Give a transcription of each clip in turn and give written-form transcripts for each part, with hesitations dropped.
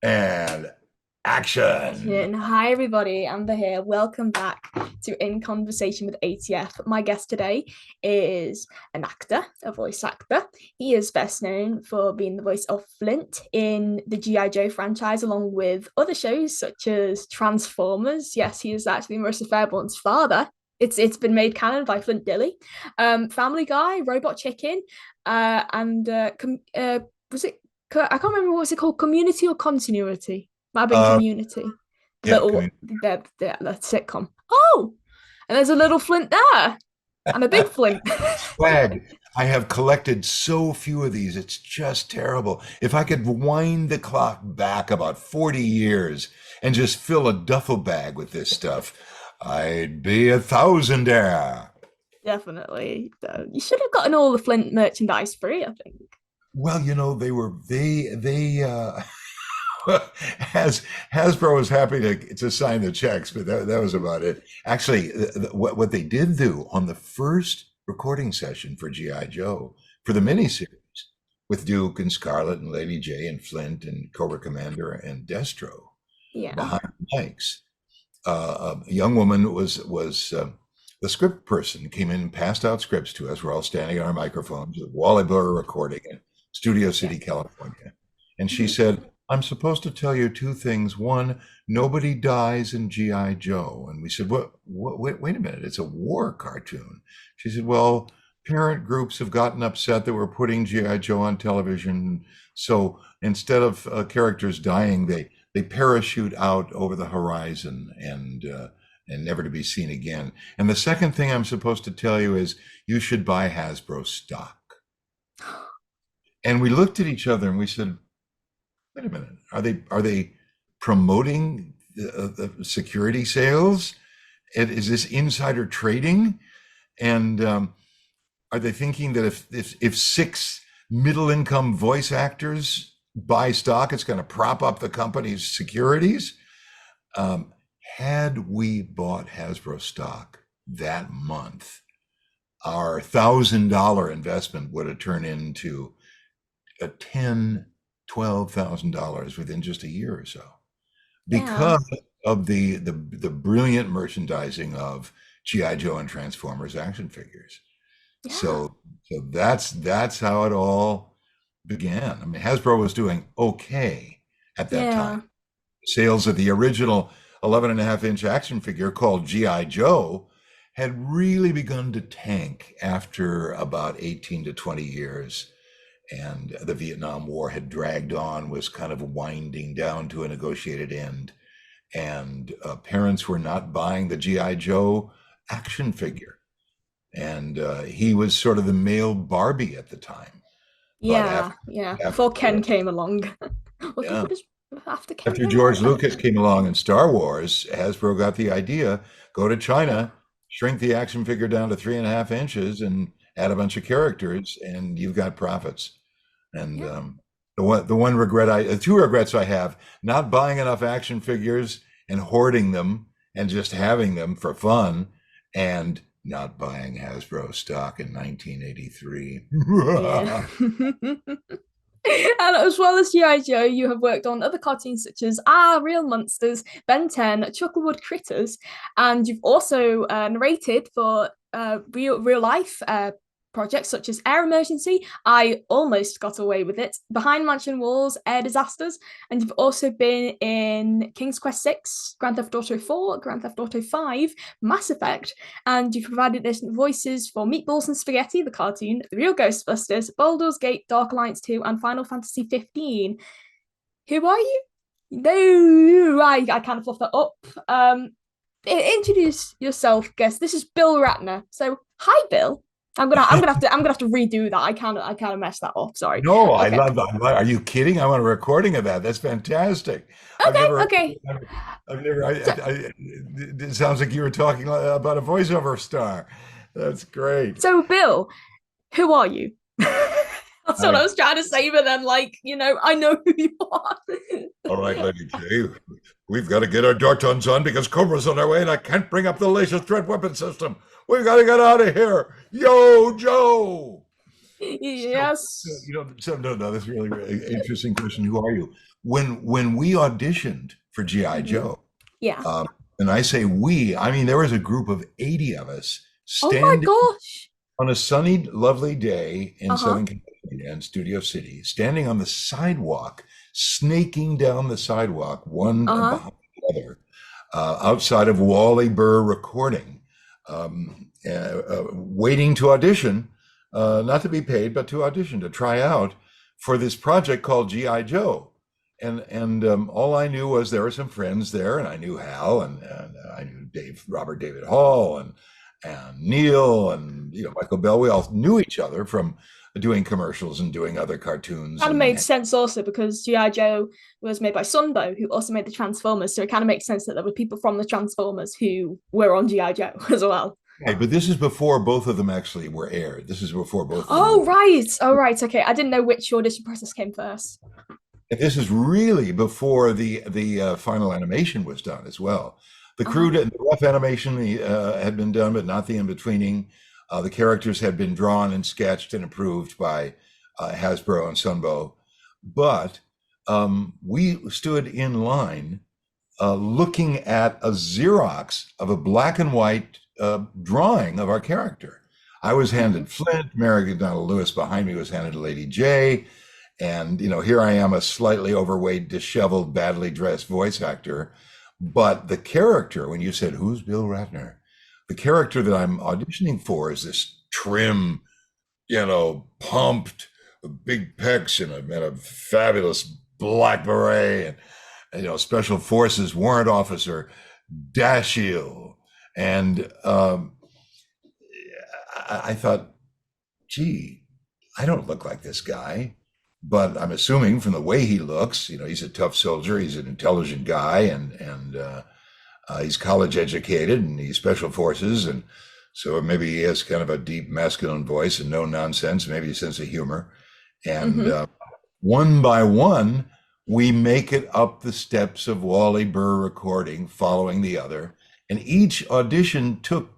And action. Hi, everybody. Amber here. Welcome back to In Conversation with ATF. My guest today is an actor, a voice actor. He is best known for being the voice of Flint in the G.I. Joe franchise, along with other shows such as Transformers. Yes, he is actually Marissa Fairborn's father. It's been made canon by Flint Dille. Family Guy, Robot Chicken, and was it? I can't remember what was it called. Community or Continuity? Might have been Uh, Community. The yeah, little the sitcom. Oh, and there's a little Flint there, and a big Flint. swag. I have collected so few of these. It's just terrible. If I could wind the clock back about 40 years and just fill a duffel bag with this stuff, I'd be a thousandaire. Definitely. You should have gotten all the Flint merchandise free, I think. Well, they Has Hasbro was happy to sign the checks, but that was about it. Actually, what they did do on the first recording session for GI Joe for the miniseries with Duke and Scarlet and Lady J and Flint and Cobra Commander and Destro Yeah. behind the mics, a young woman was the script person came in and passed out scripts to us. We're all standing on our microphones with Wally Burr recording in Studio Yeah. City, California. And she Mhm. said, I'm supposed to tell you two things. One, nobody dies in G.I. Joe. And we said, wait a minute, it's a war cartoon. She said, well, parent groups have gotten upset that we're putting G.I. Joe on television. So instead of characters dying, they parachute out over the horizon and never to be seen again. And the second thing I'm supposed to tell you is you should buy Hasbro stock. And we looked at each other and we said, wait a minute, are they promoting the security sales? Is this insider trading? And are they thinking that if six middle income voice actors buy stock, it's going to prop up the company's securities? Um, had we bought Hasbro stock that month, our $1,000 investment would have turned into a $12,000 within just a year or so Yeah. because of the brilliant merchandising of GI Joe and Transformers action figures. Yeah. So that's how it all began. I mean, Hasbro was doing okay at that time. Yeah. Sales of the original 11 and a half inch action figure called GI Joe had really begun to tank after about 18 to 20 years, and the Vietnam War had dragged on, was kind of winding down to a negotiated end, and parents were not buying the GI Joe action figure, and he was sort of the male Barbie at the time. But Yeah. Yeah. after Before Ken came along. Was it yeah, what is after Ken after came along? George Lucas came along in Star Wars, Hasbro got the idea: go to Yeah. China, shrink the action figure down to 3.5 inches, and add a bunch of characters, and you've got profits. And Yeah. the two regrets I have: not buying enough action figures and hoarding them and just having them for fun, and not buying Hasbro stock in 1983. Yeah. And as well as G.I. Joe, you have worked on other cartoons such as Real Monsters, Ben 10, Chucklewood Critters, and you've also narrated for real life projects such as Air Emergency. I almost got away with it. Behind Mansion Walls, Air Disasters, and you've also been in King's Quest 6, Grand Theft Auto 4, Grand Theft Auto 5, Mass Effect, and you've provided additional voices for Meatballs and Spaghetti, the cartoon, The Real Ghostbusters, Baldur's Gate, Dark Alliance 2, and Final Fantasy 15. Who are you? No, I kind of fluffed that up. Introduce yourself, guest. This is Bill Ratner. So, hi, Bill. I'm gonna have to redo that. I kind of messed that up. Sorry. No, Okay. are you kidding? I want a recording of that. That's fantastic. I've Okay. never, Okay. I've never, So, it sounds like you were talking about a voiceover star. That's great. so Bill, who are you? That's what I I, was trying to say, but then, I know who you are. all right, Lady J, we've got to get our Dortons on because Cobra's on our way and I can't bring up the laser threat weapon system. We've got to get out of here. Yo, Joe. So, Yes. no, that's really, really interesting question. Who are you? When we auditioned for GI Hmm. Joe, Yeah. um, and I say we, I mean there was a group of 80 of us Oh my standing gosh. on a sunny, lovely day in Uh-huh. Southern California in Studio City, standing on the sidewalk, snaking down the sidewalk, one Uh-huh. behind the other, outside of Wally Burr Recording, waiting to audition, not to be paid, but to audition, to try out for this project called G.I. Joe. And all I knew was there were some friends there, and I knew Hal, and I knew Robert David Hall, and Neil, and Michael Bell. We all knew each other from doing commercials and doing other cartoons, Kind of made and sense also because G.I. Joe was made by Sunbow, who also made the Transformers. So it kind of makes sense that there were people from the Transformers who were on G.I. Joe as well. right, but this is before both of them actually were aired. This is before both of them Oh, were. right. Oh, right. Okay. I didn't know which audition process came first. And this is really before the final animation was done as well. The Uh-huh. crude and the rough animation had been done, but not the in-betweening. The characters had been drawn and sketched and approved by Hasbro and Sunbow. But we stood in line looking at a Xerox of a black and white drawing of our character. I was Hmm. handed Flint, Mary Donnel Lewis behind me was handed Lady J. And, here I am, a slightly overweight, disheveled, badly dressed voice actor. But the character, when you said, who's Bill Ratner? The character that I'm auditioning for is this trim, pumped, with big pecs and a fabulous black beret and special forces warrant officer, Dashiell. And I thought, gee, I don't look like this guy, but I'm assuming from the way he looks, he's a tough soldier, he's an intelligent guy, and he's college educated, and he's special forces, and so maybe he has kind of a deep masculine voice and no nonsense, maybe a sense of humor. And Hmm. one by one, we make it up the steps of Wally Burr Recording, following the other, and each audition took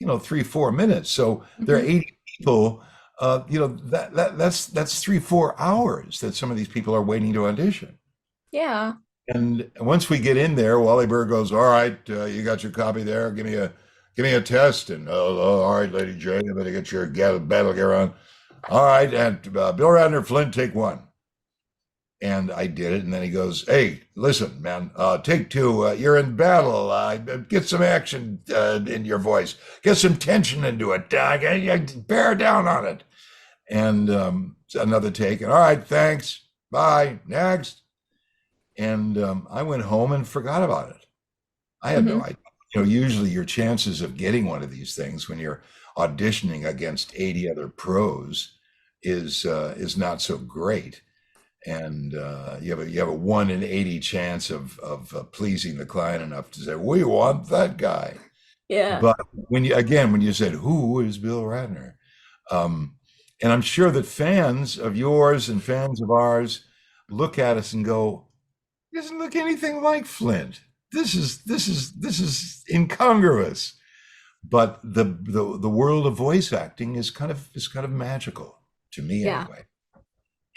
3-4 minutes. So there are Hmm. 80 people. That's 3-4 hours that some of these people are waiting to audition. Yeah. And once we get in there, Wally Burr goes, "All right, you got your copy there. Give me a test." And all right, Lady J, you better get your battle gear on. All right, and Bill Ratner, Flint, take one. And I did it. And then he goes, "Hey, listen, man, take two. You're in battle. Get some action in your voice. Get some tension into it. Bear down on it." And another take. And all right, thanks. Bye. Next. And I went home and forgot about it. I had no Hmm. idea. Usually your chances of getting one of these things when you're auditioning against 80 other pros is not so great, and you have a 1 in 80 chance of pleasing the client enough to say we want that guy. Yeah. But when you said who is Bill Ratner, um, and I'm sure that fans of yours and fans of ours look at us and go, he doesn't look anything like Flint. This is incongruous. But the world of voice acting is kind of magical to me Yeah. anyway.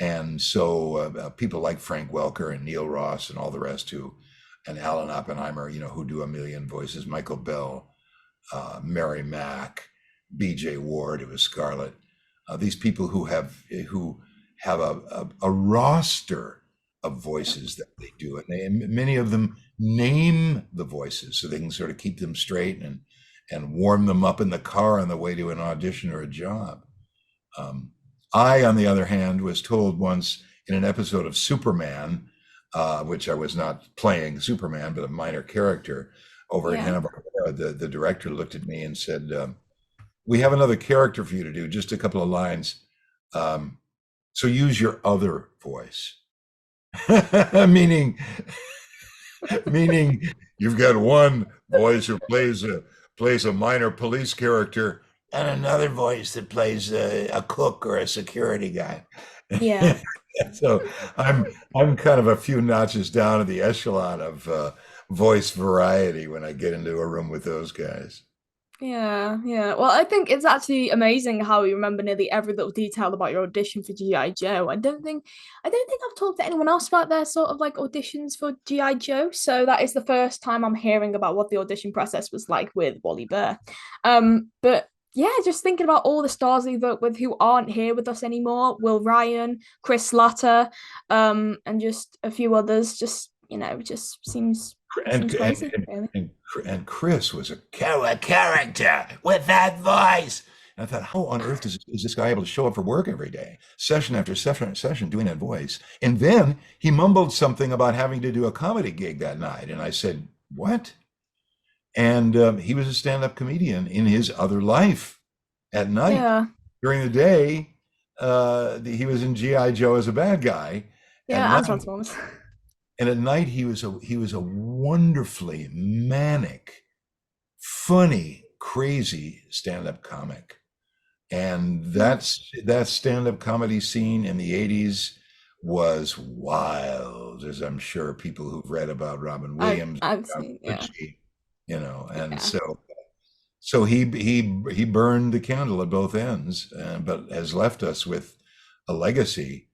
And so people like Frank Welker and Neil Ross and all the rest and Alan Oppenheimer, who do a million voices, Michael Bell, Mary Mack, B.J. Ward, who is Scarlett. These people who have a roster of voices that they do, and many of them name the voices so they can sort of keep them straight and warm them up in the car on the way to an audition or a job. Um, I, on the other hand, was told once in an episode of Superman, which I was not playing Superman, but a minor character over at Yeah. Hanna-Barbera, the director looked at me and said, "We have another character for you to do, just a couple of lines. Um, so use your other voice." meaning, meaning you've got one voice who plays a minor police character and another voice that plays a cook or a security guy. Yeah. So I'm kind of a few notches down in the echelon of voice variety when I get into a room with those guys. Yeah, yeah. Well, I think it's actually amazing how you remember nearly every little detail about your audition for GI Joe. I don't think I've talked to anyone else about their sort of like auditions for GI Joe. So that is the first time I'm hearing about what the audition process was like with Wally Burr. But yeah, just thinking about all the stars we worked with who aren't here with us anymore, Will Ryan, Chris Latta, and just a few others. Just just And seems crazy, really. and Chris was a character with that voice. And I thought, how on earth is this guy able to show up for work every day, session after session, doing that voice? And then he mumbled something about having to do a comedy gig that night, and I said, "What?" And he was a stand-up comedian in his other life. At night, Yeah. during the day, he was in GI Joe as a bad guy. At Yeah, and night, Transformers. and at night he was a wonderfully manic, funny, crazy stand-up comic. And Yeah, that stand-up comedy scene in the 80s was wild, as I'm sure people who've read about Robin Williams, I've John seen. Yeah, Belushi, and yeah, so he burned the candle at both ends, but has left us with a legacy.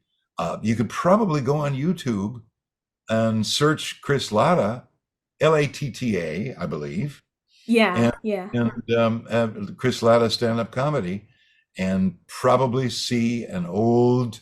You could probably go on YouTube and search Chris Latta, Latta, I believe, yeah, and yeah. Chris Latta stand-up comedy, and probably see an old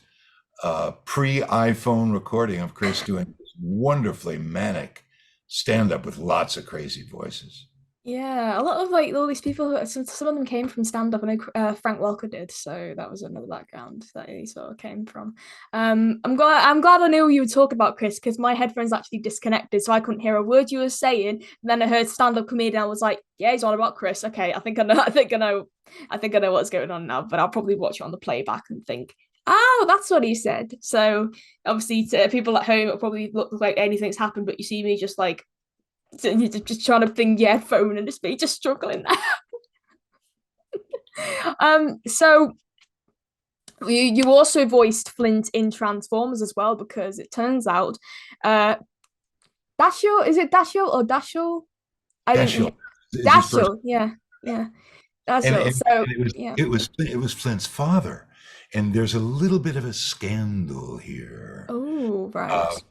pre-iPhone recording of Chris doing this wonderfully manic stand-up with lots of crazy voices. Yeah, a lot of like all these people, some of them came from stand up. I know Frank Welker did, so that was another background that he sort of came from. I'm glad I knew you would talk about Chris because my headphones actually disconnected, so I couldn't hear a word you were saying. And then I heard stand up comedian. I was like, yeah, he's on about Chris. Okay, I think I know. I think I know what's going on now. But I'll probably watch it on the playback and think, oh, that's what he said. So obviously, to people at home, it probably look like anything's happened, but you see me just like so you're just trying to bring your phone and just be just struggling there. So you also voiced Flint in Transformers as well because it turns out Dashiell, is it Dashiell or Dashiell? I Dashiell didn't is his first, Dashiell, yeah, yeah, and, Dashiell. and So it was yeah. it was Flint's father, and there's a little bit of a scandal here. Oh, Uh, right.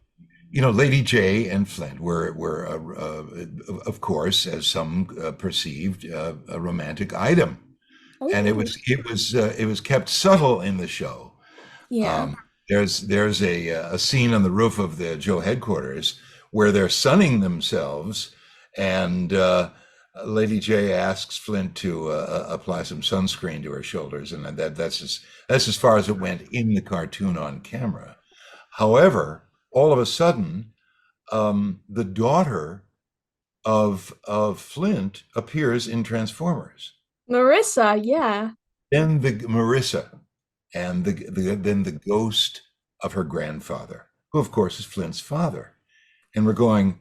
Lady J and Flint were of course, as some perceived, a romantic item, and it Oh, was it was kept subtle in the show. yeah. There's a scene on the roof of the Joe headquarters where they're sunning themselves, and Lady J asks Flint to apply some sunscreen to her shoulders, and that's as far as it went in the cartoon on camera. However, all of a sudden, the daughter of Flint appears in Transformers. Marissa, yeah. Then the Marissa, and then the ghost of her grandfather, who of course is Flint's father. And we're going,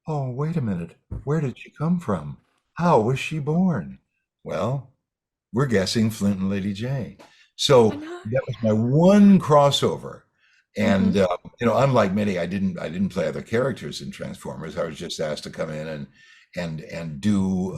oh, wait a minute, where did she come from? How was she born? Well, we're guessing Flint and Lady J. I So know. that was my one crossover. And Mm-hmm. unlike many, I didn't play other characters in Transformers. I was just asked to come in and do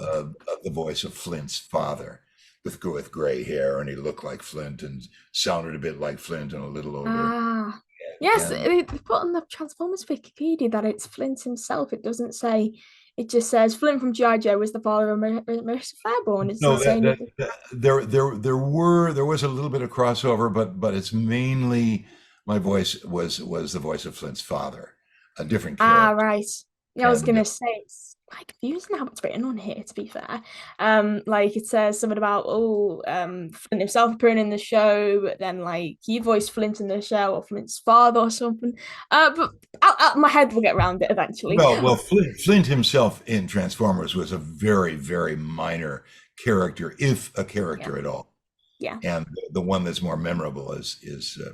the voice of Flint's father with gray hair, and he looked like Flint and sounded a bit like Flint and a little older. Ah, yes, And they put on the Transformers Wikipedia that it's Flint himself. It doesn't say, it just says Flint from G.I. Joe was the father of Marissa Fairborn. It no, doesn't say anything. there was a little bit of crossover, but it's mainly my voice was the voice of Flint's father, a different Ah, character. right. Yeah, I was And gonna say it's quite confusing how it's written on here, to be fair. Like it says something about Flint himself appearing in the show, but then like he voiced Flint in the show or Flint's father or something. But my head will get around it eventually. well, Flint himself in Transformers was a very, very minor character, if a Yeah, character at all. yeah, And the one that's more memorable is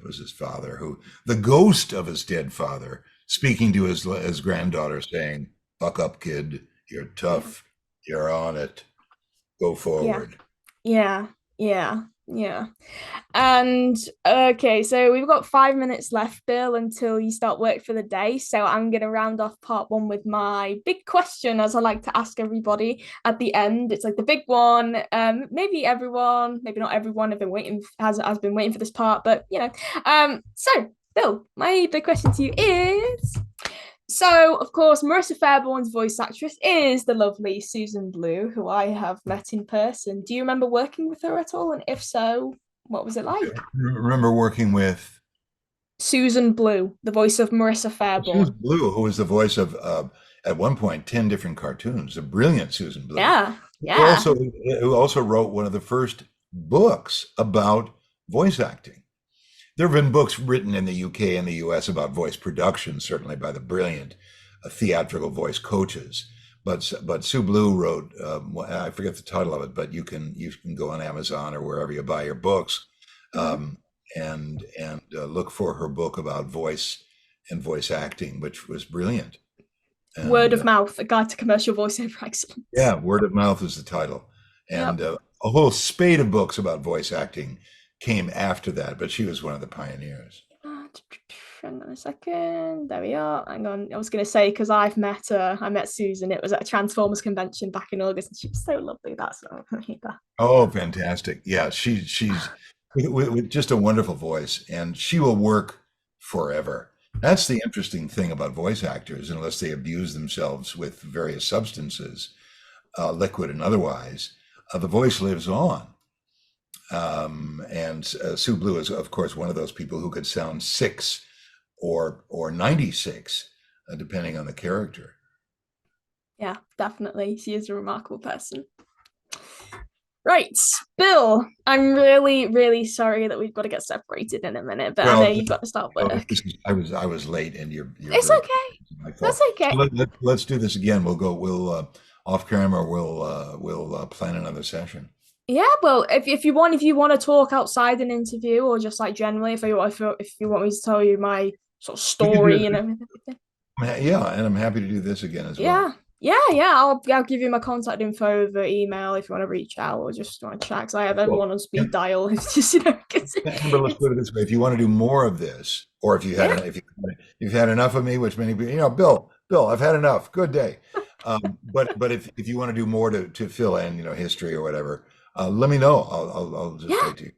was his father, who the ghost of his dead father, speaking to his granddaughter, saying, "Buck up, kid. You're yeah, tough. You're on it. Go yeah, forward." yeah, yeah. Yeah. And okay, so we've got 5 minutes left, Bill, until you start work for the day. So I'm going to round off part one with my big question, as I like to ask everybody at the end. It's like the big one. Maybe everyone, maybe not everyone, have been waiting has been waiting for this part, but you know. So Bill, my big question to you is. So, of course, Marissa Fairborn's voice actress is the lovely Susan Blue, who I have met in person. Do you remember working with her at all? And if so, what was it like? Remember working with Susan Blue, the voice of Marissa Susan Fairborn. Blue, who was the voice of at one point 10 different cartoons. A brilliant Susan Blue, Yeah, yeah. who also wrote one of the first books about voice acting. There have been books written in the UK and the US about voice production, certainly by the brilliant theatrical voice coaches. But Sue Blue wrote, I forget the title of it, but you can go on Amazon or wherever you buy your books, Mhm. um, and look for her book about voice and voice acting, which was brilliant. Word And of mouth, a guide to commercial voiceover excellence. yeah, Word of Mouth is the title, and Yep. a whole spate of books about voice acting came after that. But she was one of the pioneers. Hang on a second. There we are. Hang on. I was going to say, because I've met her, I met Susan. It was at a Transformers convention back in August, and she was so lovely. That's not either. Oh, fantastic! Yeah, she's with just a wonderful voice, and she will work forever. That's the interesting thing about voice actors, unless they abuse themselves with various substances, liquid and otherwise, the voice lives on. And Sue Blue is, of course, one of those people who could sound six or 96, depending on the character. Yeah, definitely. She is a remarkable person. Right, Bill, I'm really, really sorry that we've got to get separated in a minute, but I know Well, you've got to start work. I was late, and you're It's very okay. my That's fault. So okay. let's do this again. We'll off camera. We'll plan another session. Yeah, well, if you want to talk outside an interview or just like generally, if you want me to tell you my sort of We could do story and it. everything. Yeah, and I'm happy to do this again as well. Yeah, yeah. I'll give you my contact info over email if you want to reach out or just want to chat. Because I have Cool. everyone on Yeah, speed dial. It's just you know, Amber, let's it's put it this way: if you want to do more of this, or yeah. if you've had enough of me, which many people, Bill, I've had enough. Good day. But if you want to do more to fill in, history or whatever, let me know. I'll just Yeah, write to you.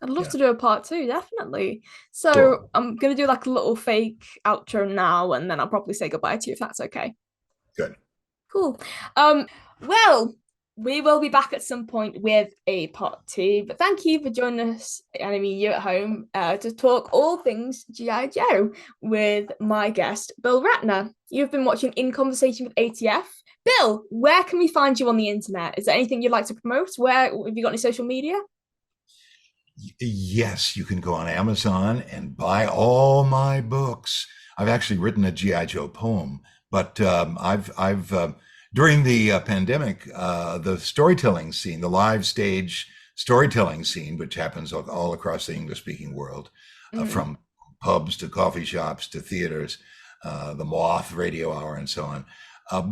I'd love Yeah, to do a part two, definitely. cool. So I'm gonna do like a little fake outro now, and then I'll probably say goodbye to you if that's okay. Good. Cool. Um, well, we will be back at some point with a part two, but thank you for joining us, and I mean you at home, to talk all things G.I. Joe with my guest, Bill Ratner. You've been watching In Conversation with ATF. Bill, where can we find you on the internet? Is there anything you'd like to promote? Where have you got any social media? Yes, you can go on Amazon and buy all my books. I've actually written a GI Joe poem, but I've during the pandemic, the storytelling scene, the live stage storytelling scene, which happens all across the English-speaking world, Mm. from pubs to coffee shops to theaters, the Moth Radio Hour, and so on,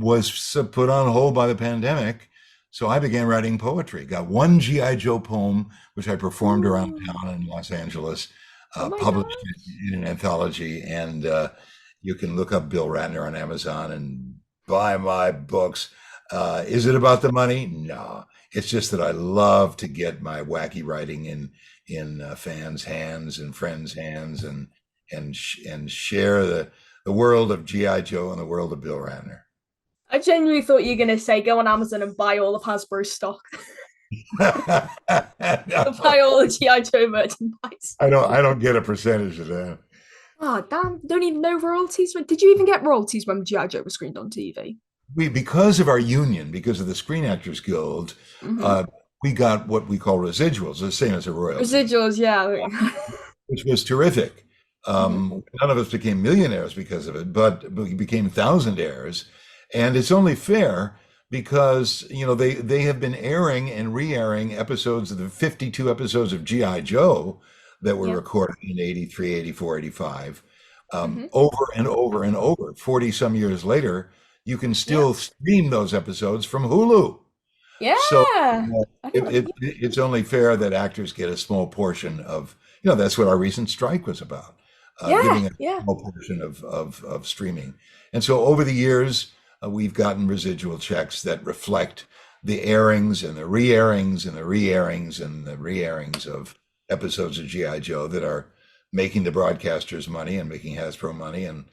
was put on hold by the pandemic. So I began writing poetry. Got one GI Joe poem which I performed around Ooh. town in Los Angeles, Oh my published gosh. in an anthology. And you can look up Bill Ratner on Amazon and buy my books. Is it about the money? No, it's just that I love to get my wacky writing in fans' hands and friends' hands, and share the world of GI Joe and the world of Bill Ratner. I genuinely thought you were gonna say go on Amazon and buy all of Hasbro's stock. Buy all the G.I. Joe merchandise. I don't get a percentage of that. Oh damn, don't even know royalties. Did you even get royalties when G.I. Joe was screened on TV? Because of our union, because of the Screen Actors Guild, Mm-hmm. uh, we got what we call residuals, the same as a royalty, Residuals, yeah. which was terrific. Mm-hmm. None of us became millionaires because of it, but we became thousandaires, and it's only fair because they have been airing and re-airing episodes of the 52 episodes of GI Joe that were Yeah. recorded in 83, 84, 85, Mm-hmm. over and over and over. 40 some years later, you can Yeah. still stream those episodes from Hulu. Yeah. So I don't know. it's only fair that actors get a small portion of, that's what our recent strike was about, Yeah, giving a yeah. small portion of streaming. And so over the years, we've gotten residual checks that reflect the airings and the re-airings and the re-airings and the re-airings of episodes of G.I. Joe that are making the broadcasters money and making Hasbro money. And,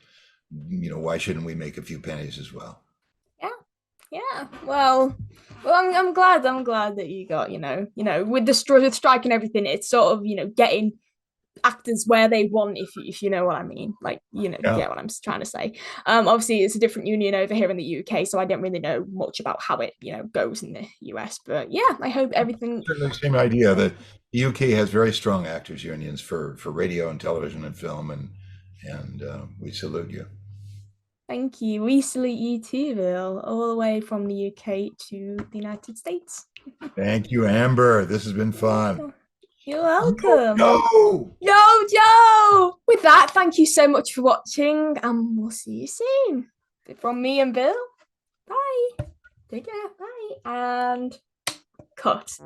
why shouldn't we make a few pennies as well? Yeah. Yeah. Well, I'm glad. I'm glad that you got, with the with strike and everything, it's sort of, getting actors where they want, if you know what I mean. Like, you Yeah. get what I'm trying to say. Obviously it's a different union over here in the UK, so I don't really know much about how it, goes in the US. But yeah, I hope everything. Certainly, same idea. The UK has very strong actors unions for radio and television and film, and we salute you. Thank you. We salute you too, Bill, all the way from the UK to the United States. Thank you, Amber. This has been fun. You're No, welcome. no. Yo, Joe! With that, thank you so much for watching, and we'll see you soon. From me and Bill, bye. Take care, bye. And cut.